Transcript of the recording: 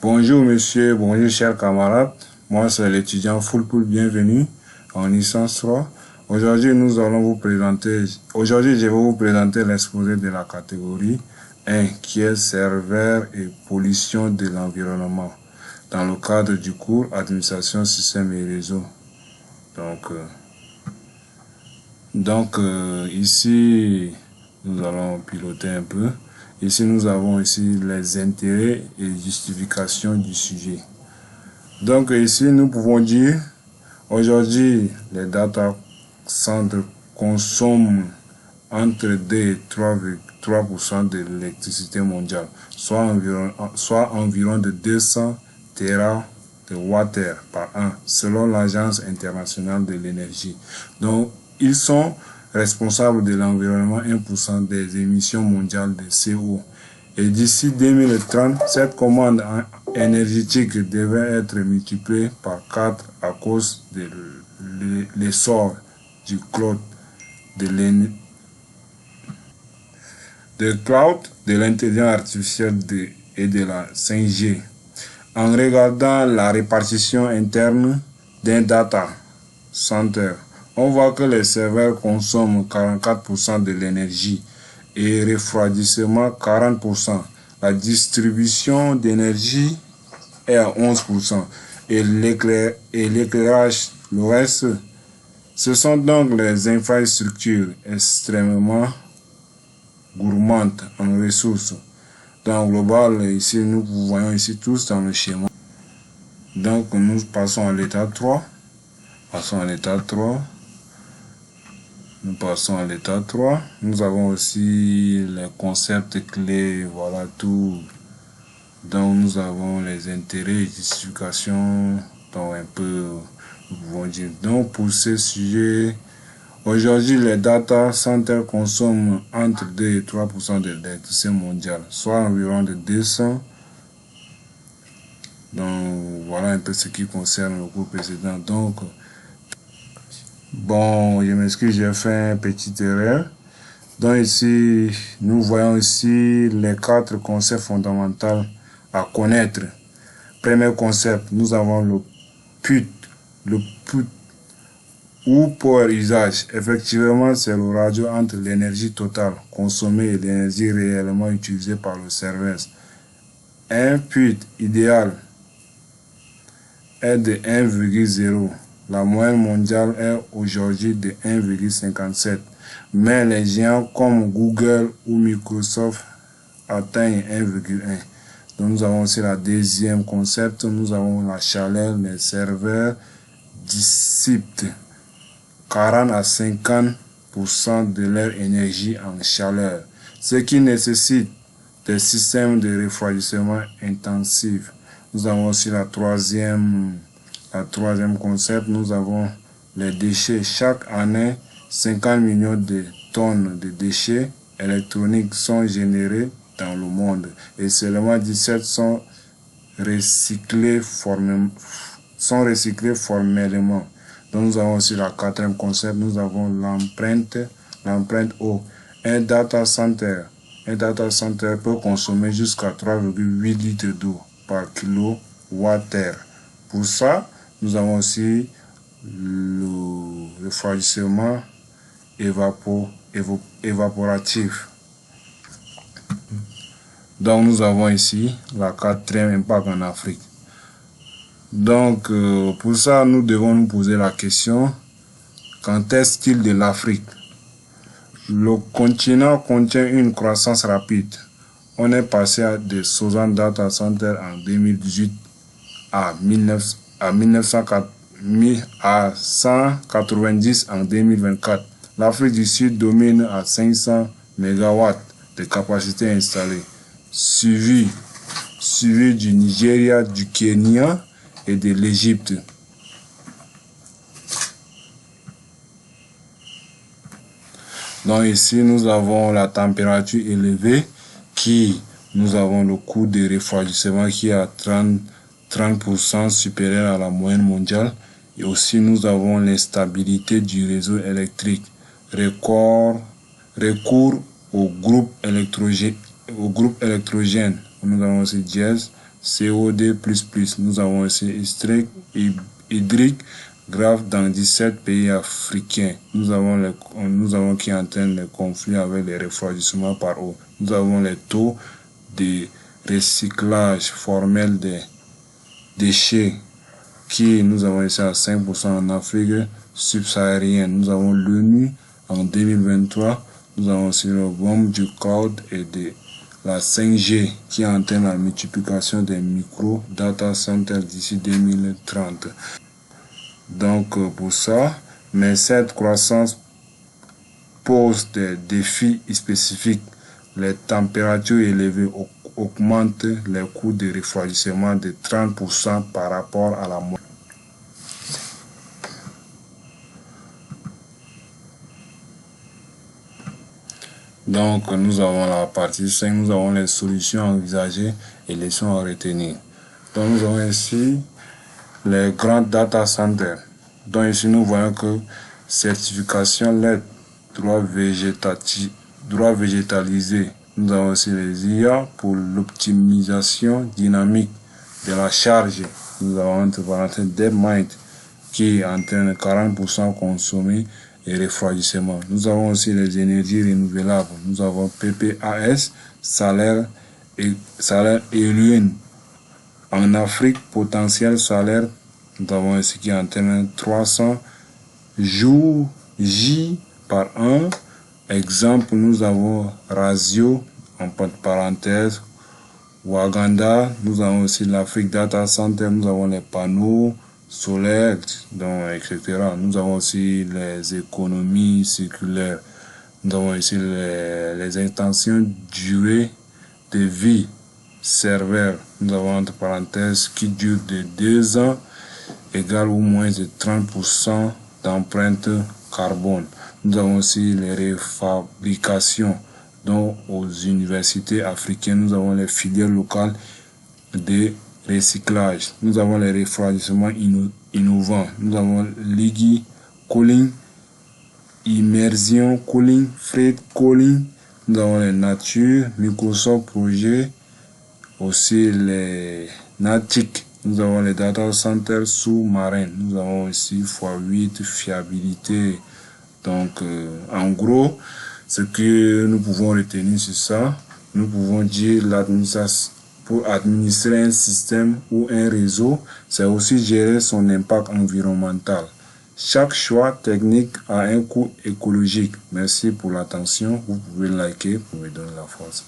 Bonjour monsieur, bonjour chers camarades. Moi c'est l'étudiant Fulpoul, bienvenue en licence 3. Aujourd'hui je vais vous présenter l'exposé de la catégorie 1 qui est serveur et pollution de l'environnement dans le cadre du cours administration système et réseau. Donc ici nous allons piloter un peu. Ici nous avons ici les intérêts et justifications du sujet. Donc ici nous pouvons dire aujourd'hui les data centers consomment entre 2 et 3% de l'électricité mondiale, soit environ de 200 TWh par an, selon l'Agence internationale de l'énergie. Donc, ils sont responsables de l'environnement 1% des émissions mondiales de CO. Et d'ici 2030, cette commande énergétique devrait être multipliée par 4 à cause de l'essor du cloud, de l'intelligence artificielle et de la 5G. En regardant la répartition interne d'un data center, on voit que les serveurs consomment 44% de l'énergie et refroidissement 40%. La distribution d'énergie est à 11% et l'éclairage, le reste. Ce sont donc les infrastructures extrêmement gourmandes en ressources. Dans le global, ici, nous voyons ici tous dans le schéma. Donc, nous passons à l'état 3. Nous passons à l'état 3. Nous avons aussi les concepts clés, voilà tout. Donc, nous avons les intérêts et justifications, donc un peu, nous pouvons dire. Donc, pour ce sujet, aujourd'hui, les data centers consomment entre 2 et 3% de l'électricité mondiale, soit environ de 200. Donc, voilà un peu ce qui concerne le cours précédent. Donc, bon, je m'excuse, j'ai fait une petite erreur. Donc, ici, nous voyons ici les 4 concepts fondamentaux à connaître. Premier concept, nous avons le PUT. Le PUT ou pour usage, effectivement, c'est le ratio entre l'énergie totale consommée et l'énergie réellement utilisée par le serveur. Un PUT idéal est de 1,0. La moyenne mondiale est aujourd'hui de 1,57. Mais les géants comme Google ou Microsoft atteignent 1,1. Donc nous avons aussi la deuxième concept, nous avons la chaleur. Les serveurs dissipent 40 à 50% de leur énergie en chaleur, ce qui nécessite des systèmes de refroidissement intensifs. Nous avons aussi la troisième concept, nous avons les déchets. Chaque année, 50 millions de tonnes de déchets électroniques sont générés dans le monde et seulement 17 sont recyclés formellement. Donc nous avons aussi la quatrième concept, nous avons l'empreinte eau. Un data center peut consommer jusqu'à 3,8 litres d'eau par kilowattheure. Pour ça, nous avons aussi le refroidissement évaporatif. Donc nous avons ici la quatrième impact en Afrique. Donc pour ça, nous devons nous poser la question, qu'en est-il de l'Afrique? Le continent contient une croissance rapide. On est passé de 60 data centers en 2018 à 190 en 2024. L'Afrique du Sud domine à 500 MW de capacité installée, suivi du Nigeria, du Kenya et de l'Égypte. Donc ici nous avons la température élevée, nous avons le coût de refroidissement qui est à 30% supérieur à la moyenne mondiale, et aussi nous avons l'instabilité du réseau électrique, recours au groupe électrogène nous avons aussi dièse, COD++, nous avons aussi hydrique grave dans 17 pays africains. Nous avons qui entraîne les conflits avec les refroidissements par eau. Nous avons les taux de recyclage formel des déchets qui nous avons ici à 5% en Afrique subsaharienne. Nous avons l'ONU en 2023. Nous avons aussi le boom du cloud et de la 5G qui entraîne la multiplication des micro data centers d'ici 2030. Donc pour ça, mais cette croissance pose des défis spécifiques. Les températures élevées augmentent les coûts de refroidissement de 30% par rapport à la moyenne. Donc nous avons la partie 5, nous avons les solutions envisagées et les leçons à retenir. Donc nous avons ici les grands data centers. Donc ici nous voyons que certification LED, droit végétalisé. Nous avons aussi les IA pour l'optimisation dynamique de la charge. Nous avons entre parenthèses DeepMind qui entraîne 40% consommé et refroidissement. Nous avons aussi les énergies renouvelables. Nous avons PPAS, salaire éolien. En Afrique, potentiel solaire, nous avons ici qui entraîne 300 jours J par an. Exemple, nous avons Razio, en parenthèse, Waganda. Nous avons aussi l'Afrique Data Center. Nous avons les panneaux solaires, donc, etc. Nous avons aussi les économies circulaires. Nous avons ici les intentions durée de vie serveur. Nous avons entre parenthèses qui dure de 2 ans, égal ou moins de 30% d'empreinte carbone. Nous avons aussi les refabrications. Donc aux universités africaines, nous avons les filières locales de recyclage. Nous avons les refroidissements innovants. Nous avons liquid cooling, immersion cooling, freight cooling. Nous avons les nature, Microsoft Projet, aussi les NATIC. Nous avons les data centers sous-marins. Nous avons aussi x8 fiabilité. Donc en gros, ce que nous pouvons retenir sur ça, nous pouvons dire l'administration. Pour administrer un système ou un réseau, c'est aussi gérer son impact environnemental. Chaque choix technique a un coût écologique. Merci pour l'attention. Vous pouvez liker pour me donner la force.